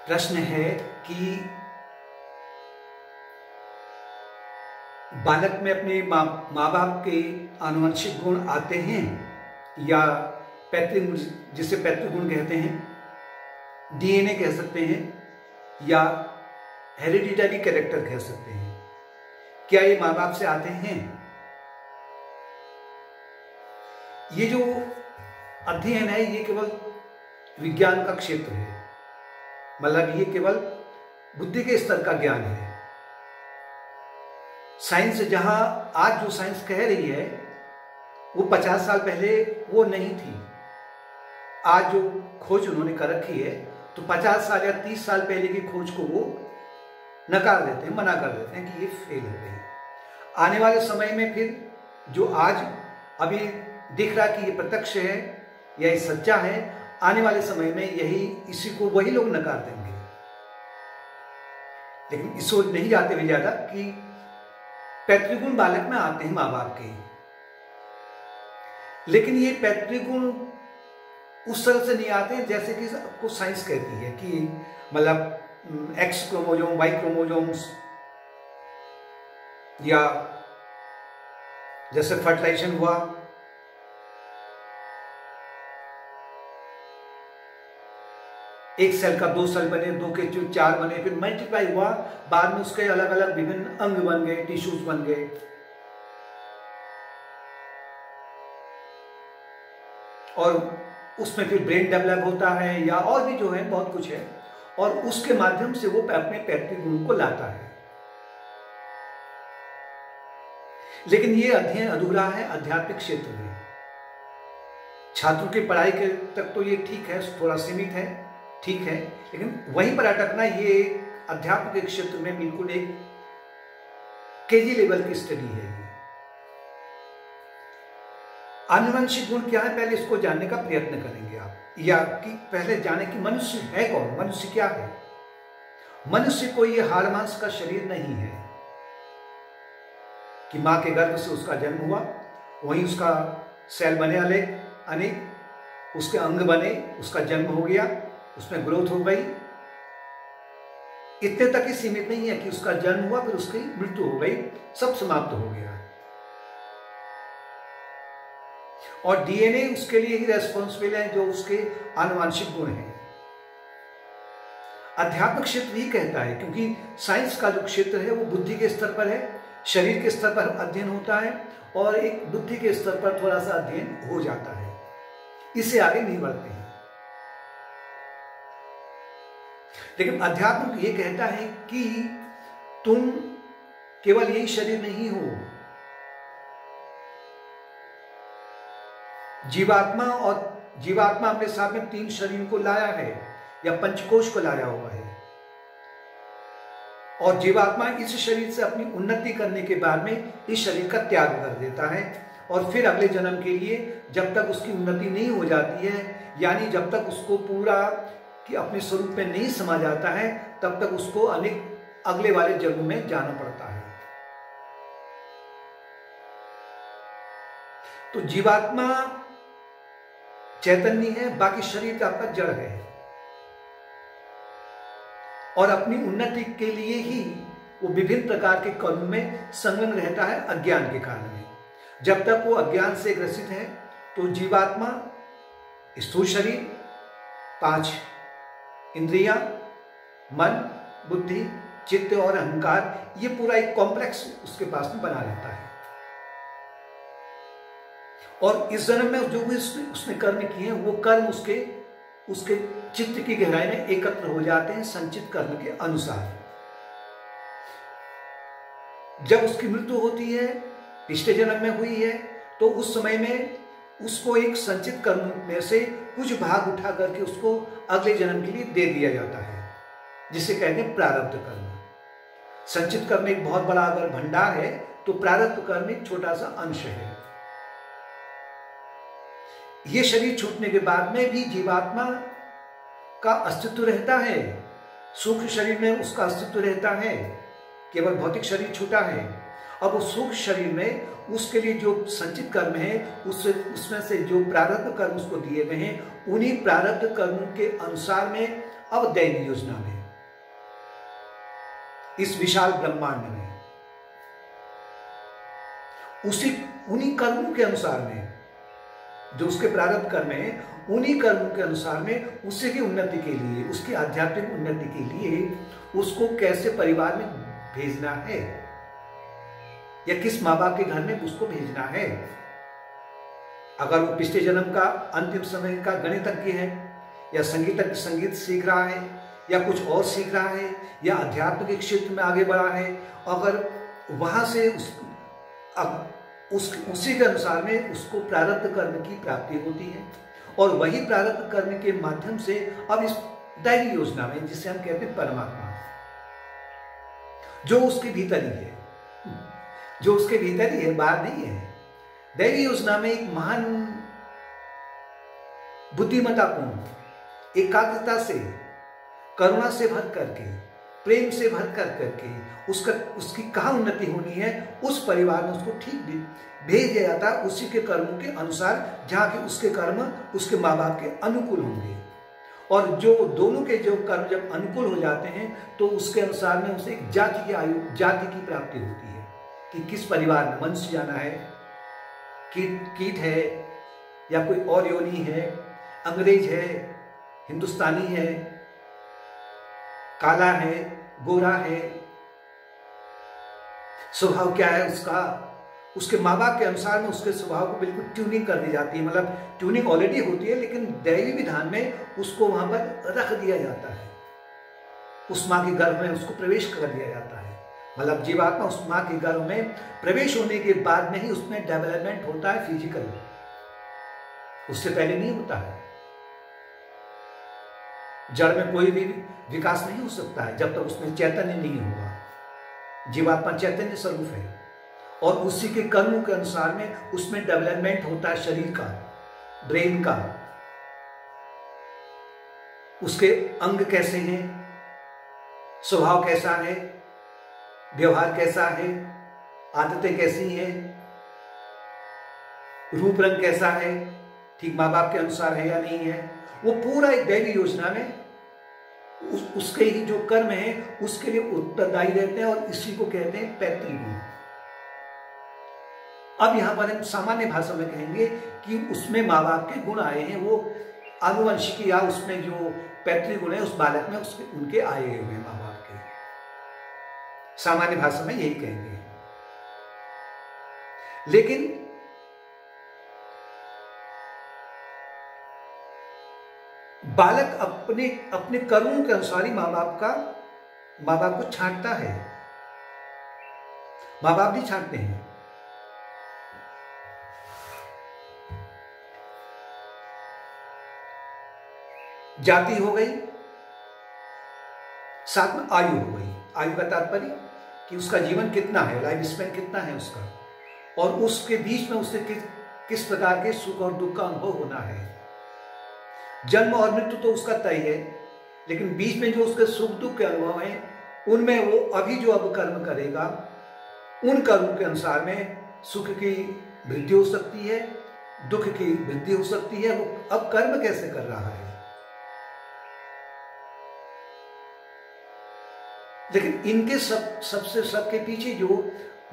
प्रश्न है कि बालक में अपने माँ बाप के आनुवंशिक गुण आते हैं या पैतृक, जिसे पैतृक गुण कहते हैं, डीएनए कह सकते हैं या हेरिडिटरी कैरेक्टर कह सकते हैं, क्या ये माँ बाप से आते हैं? ये जो अध्ययन है ये केवल विज्ञान का क्षेत्र है, मतलब ये केवल बुद्धि के स्तर का ज्ञान है। साइंस जहां आज जो साइंस कह रही है वो 50 साल पहले वो नहीं थी। आज जो खोज उन्होंने कर रखी है तो 50 साल या 30 साल पहले की खोज को वो नकार देते हैं, मना कर देते हैं कि ये फेल हो गई। आने वाले समय में फिर जो आज अभी दिख रहा कि ये प्रत्यक्ष है या ये सच्चा है, आने वाले समय में इसी को वही लोग नकार देंगे। लेकिन इस ओर नहीं जाते हुए ज्यादा कि पैतृक गुण बालक में आते हैं माँ बाप के, लेकिन ये पैतृक गुण उस तरह से नहीं आते हैं जैसे कि आपको साइंस कहती है कि मतलब एक्स क्रोमोजोम, वाई क्रोमोजोम्स, या जैसे फर्टिलाइजेशन हुआ, एक सेल का 2 सेल बने, 2 के 4 बने, फिर मल्टीप्लाई हुआ, बाद में उसके अलग अलग विभिन्न अंग बन गए, टिश्यूज बन गए। और उसमें फिर ब्रेन डेवलप होता है या और भी जो है बहुत कुछ है, और उसके माध्यम से वो अपने पैतृक गुण को लाता है। लेकिन ये अध्ययन अधूरा है आध्यात्मिक क्षेत्र में। छात्रों की पढ़ाई के तक तो ये ठीक है, थोड़ा सीमित है, ठीक है, लेकिन वहीं पर अटकना ये अध्यात्म के क्षेत्र में बिल्कुल एक केजी लेवल की स्टडी है। आनुवंशिक गुण क्या है, पहले इसको जानने का प्रयत्न करेंगे आप, या कि पहले जाने कि मनुष्य है कौन, मनुष्य क्या है। मनुष्य कोई ये हाड़ मांस का शरीर नहीं है कि मां के गर्भ से उसका जन्म हुआ, वहीं उसका सेल बने अनेक, उसके अंग बने, उसका जन्म हो गया, उसमें ग्रोथ हो गई, इतने तक ही सीमित नहीं है कि उसका जन्म हुआ फिर उसकी मृत्यु हो गई, सब समाप्त हो गया। और डीएनए उसके लिए ही रेस्पॉन्सिबल है जो उसके आनुवंशिक गुण हैं। अध्यात्म क्षेत्र ही कहता है, क्योंकि साइंस का जो क्षेत्र है वो बुद्धि के स्तर पर है, शरीर के स्तर पर अध्ययन होता है और एक बुद्धि के स्तर पर थोड़ा सा अध्ययन हो जाता है, इससे आगे नहीं बढ़ते हैं। लेकिन अध्यात्म ये कहता है कि तुम केवल यही शरीर नहीं हो, जीवात्मा अपने साथ में 3 शरीर को लाया है या पंचकोश को लाया हुआ है, और जीवात्मा इस शरीर से अपनी उन्नति करने के बाद में इस शरीर का त्याग कर देता है, और फिर अगले जन्म के लिए जब तक उसकी उन्नति नहीं हो जाती है, यानी जब तक उसको पूरा कि अपने स्वरूप में नहीं समा जाता है, तब तक उसको अनेक अगले वाले जन्म में जाना पड़ता है। तो जीवात्मा चैतन्य है, बाकी शरीर का आपका जड़ है, और अपनी उन्नति के लिए ही वो विभिन्न प्रकार के कर्म में संलग्न रहता है अज्ञान के कारण में। जब तक वो अज्ञान से ग्रसित है तो जीवात्मा स्थूल शरीर, 5 इंद्रियां, मन, बुद्धि, चित्त और अहंकार, ये पूरा एक कॉम्प्लेक्स उसके पास में बना रहता है। और इस जन्म में जो भी उसने कर्म किए हैं वो कर्म उसके चित्त की गहराई में एकत्र हो जाते हैं संचित कर्म के अनुसार। जब उसकी मृत्यु होती है, पिछले जन्म में हुई है, तो उस समय में उसको एक संचित कर्म में से कुछ भाग उठा करके उसको अगले जन्म के लिए दे दिया जाता है, जिसे कहते हैं प्रारब्ध कर्म। संचित कर्म एक बहुत बड़ा अगर भंडार है तो प्रारब्ध कर्म एक छोटा सा अंश है। ये शरीर छूटने के बाद में भी जीवात्मा का अस्तित्व रहता है, सूक्ष्म शरीर में उसका अस्तित्व रहता है, केवल भौतिक शरीर छूटा है। अब उस सूक्ष्म शरीर में उसके लिए जो संचित कर्म है उसमें से जो प्रारब्ध कर्म उसको दिए गए हैं, उन्हीं प्रारब्ध कर्मों के अनुसार में अब दैनिक योजना में इस विशाल ब्रह्मांड में, उन्हीं कर्मों के अनुसार में, जो उसके प्रारब्ध कर्म है, उन्हीं कर्मों के अनुसार में उसी की उन्नति के लिए, उसकी आध्यात्मिक उन्नति के लिए उसको कैसे परिवार में भेजना है या किस माँ बाप के घर में उसको भेजना है। अगर वो पिछले जन्म का अंतिम समय का गणितज्ञ है या संगीत सीख रहा है या कुछ और सीख रहा है या अध्यात्म के क्षेत्र में आगे बढ़ा है, अगर वहां से उसी के अनुसार में उसको प्रारब्ध कर्म की प्राप्ति होती है और वही प्रारब्ध कर्म के माध्यम से अब इस दैवी योजना में, जिसे हम कहते हैं परमात्मा, जो उसके भीतर ही है, जो उसके भीतर ही है, बाहर नहीं है। दैवी योजना में एक महान बुद्धिमत्तापूर्ण एकाग्रता से, करुणा से भर करके, प्रेम से भर करके उसकी कहाँ उन्नति होनी है, उस परिवार में उसको ठीक भेज दिया जाता है उसी के कर्मों के अनुसार, जहाँ के उसके कर्म उसके माँ बाप के अनुकूल होंगे। और जो दोनों के जो कर्म जब अनुकूल हो जाते हैं तो उसके अनुसार में उसे एक जाति की प्राप्ति होती है कि किस परिवार में मनुष्य जाना है, कीट है या कोई और योनि है, अंग्रेज है, हिंदुस्तानी है, काला है, गोरा है, स्वभाव क्या है उसका, उसके माँ बाप के अनुसार में उसके स्वभाव को बिल्कुल ट्यूनिंग कर दी जाती है। मतलब ट्यूनिंग ऑलरेडी होती है, लेकिन दैवी विधान में उसको वहां पर रख दिया जाता है, उस माँ के गर्भ में उसको प्रवेश कर दिया जाता है। मतलब जीवात्मा उस माँ के गर्भ में प्रवेश होने के बाद में ही उसमें डेवलपमेंट होता है फिजिकल, उससे पहले नहीं होता है। जड़ में कोई भी विकास नहीं हो सकता है जब तक उसमें चैतन्य नहीं होगा। जीवात्मा चैतन्य स्वरूप है और उसी के कर्मों के अनुसार में उसमें डेवलपमेंट होता है शरीर का, ब्रेन का, उसके अंग कैसे हैं, स्वभाव कैसा है, व्यवहार कैसा है, आदतें कैसी हैं, रूप रंग कैसा है, ठीक माँ बाप के अनुसार है या नहीं है, वो पूरा एक दैवी योजना में उसके ही जो कर्म है उसके लिए उत्तरदायी रहते हैं और इसी को कहते हैं पैतृक गुण। अब यहां पर हम सामान्य भाषा में कहेंगे कि उसमें माँ बाप के गुण आए हैं, वो आनुवंशिक या उसमें जो पैतृक गुण है उस बालक में उसके उनके आए हुए हैं माँ बाप के। सामान्य भाषा में यही कहेंगे। लेकिन बालक अपने कर्मों के अनुसार ही माँ बाप को छांटता है, माँ बाप भी छांटते हैं। जाति हो गई, साथ में आयु हो गई। आयु का तात्पर्य कि उसका जीवन कितना है, लाइफ स्पैन कितना है उसका, और उसके बीच में उससे किस प्रकार के सुख और दुख का अनुभव होना है। जन्म और मृत्यु तो उसका तय है, लेकिन बीच में जो उसके सुख दुख के अनुभव हैं उनमें वो अभी जो अब कर्म करेगा उन कर्मों के अनुसार में सुख की वृद्धि हो सकती है, दुख की वृद्धि हो सकती है। वो अब कर्म कैसे कर रहा है, लेकिन इनके सबके पीछे जो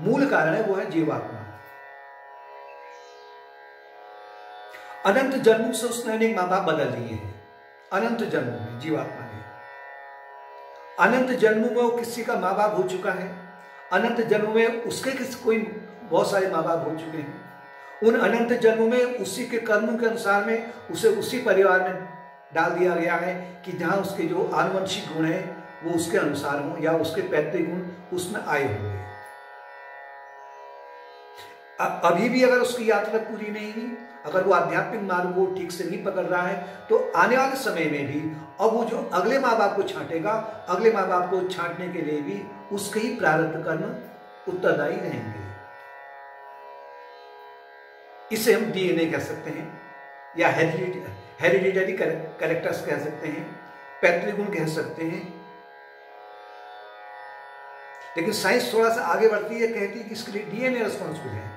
मूल कारण है वो है जीवात्मा। अनंत जन्मों से उसने अनेक माँ बाप बदल दिए हैं। अनंत जन्मों में जीवात्मा ने, अनंत जन्मों में वो किसी का माँ बाप हो चुका है, अनंत जन्मों में उसके कोई बहुत सारे माँ बाप हो चुके हैं। उन अनंत जन्मों में उसी के कर्मों के अनुसार में उसे उसी परिवार में डाल दिया गया है कि जहां उसके जो आनुवंशिक गुण है वो उसके अनुसार हो या उसके पैतृक गुण उसमें आए हुए। अभी भी अगर उसकी यात्रा पूरी नहीं हुई, अगर वो आध्यात्मिक मार्ग को ठीक से नहीं पकड़ रहा है, तो आने वाले समय में भी अब वो जो अगले माँ बाप को छांटेगा, अगले माँ बाप को छांटने के लिए भी उसके ही प्रारब्ध कर्म उत्तरदायी रहेंगे। इसे हम डीएनए कह सकते हैं या हेरिडिटरी कैरेक्टर्स कह सकते हैं, पैतृक गुण कह सकते हैं। लेकिन साइंस थोड़ा सा आगे बढ़ती है, कहती है कि इसके लिए डीएनए रिस्पॉन्सिबल है,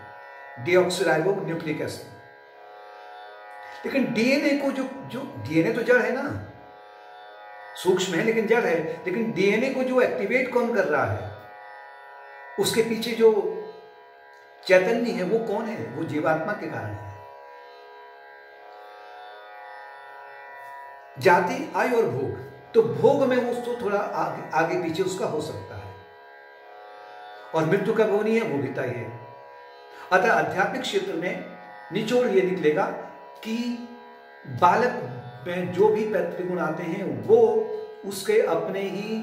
डीऑक्सीराइबो न्यूक्लिक एसिड। लेकिन डीएनए को जो डीएनए तो जड़ है ना, सूक्ष्म है लेकिन जड़ है, लेकिन डीएनए को जो एक्टिवेट कौन कर रहा है, उसके पीछे जो चैतन्य है वो कौन है? वो जीवात्मा के कारण है। जाति, आयु और भोग, तो भोग में उसको थोड़ा आगे पीछे उसका हो सकता है, और मृत्यु कब होनी है वो भी तय है। अतः आध्यात्मिक क्षेत्र में निचोड़ ये निकलेगा कि बालक में जो भी पैतृक गुण आते हैं वो उसके अपने ही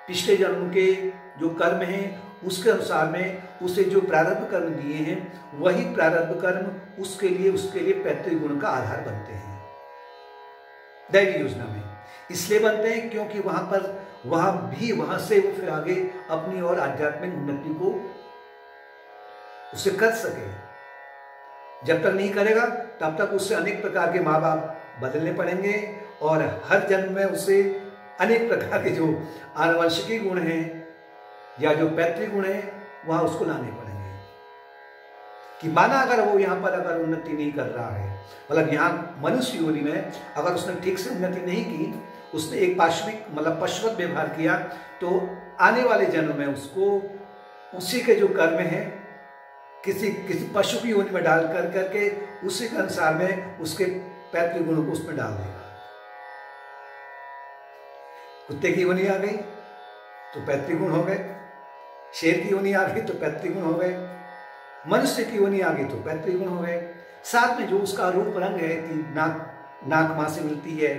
पिछले जन्म के जो कर्म हैं उसके अनुसार में उसे जो प्रारब्ध कर्म दिए हैं वही प्रारब्ध कर्म उसके लिए पैतृक गुण का आधार बनते हैं दैवी योजना में। इसलिए बनते हैं क्योंकि वहां से वो फिर आगे अपनी और आध्यात्मिक उन्नति को उसे कर सके। जब तक नहीं करेगा तब तक उससे अनेक प्रकार के माँ बाप बदलने पड़ेंगे और हर जन्म में उसे अनेक प्रकार के जो आनुवंशिकी गुण हैं या जो पैतृक गुण हैं वहां उसको लाने पड़ेंगे। कि माना अगर वो यहाँ पर अगर उन्नति नहीं कर रहा है, मतलब यहाँ मनुष्य योनि में अगर उसने ठीक से उन्नति नहीं की, उसने एक पाश्विक मतलब पशुवत व्यवहार किया, तो आने वाले जन्म में उसको उसी के जो कर्म हैं किसी पशु की योनि में डाल करके उसी के अनुसार में उसके पैतृक गुणों को उसमें डाल देगा। कुत्ते की योनि आ गई तो पैतृक गुण हो गए, शेर की योनि आ गई तो पैतृक गुण हो गए, मनुष्य की योनि आ गई तो पैतृक गुण हो गए। साथ में जो उसका रूप रंग है कि नाक माँ से मिलती है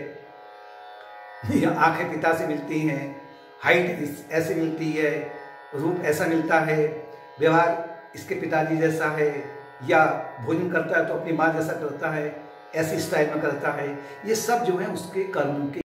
या आंखें पिता से मिलती हैं, हाइट ऐसे मिलती है, रूप ऐसा मिलता है, व्यवहार इसके पिताजी जैसा है, या भोजन करता है तो अपनी माँ जैसा करता है, ऐसे स्टाइल में करता है, ये सब जो है उसके कर्म के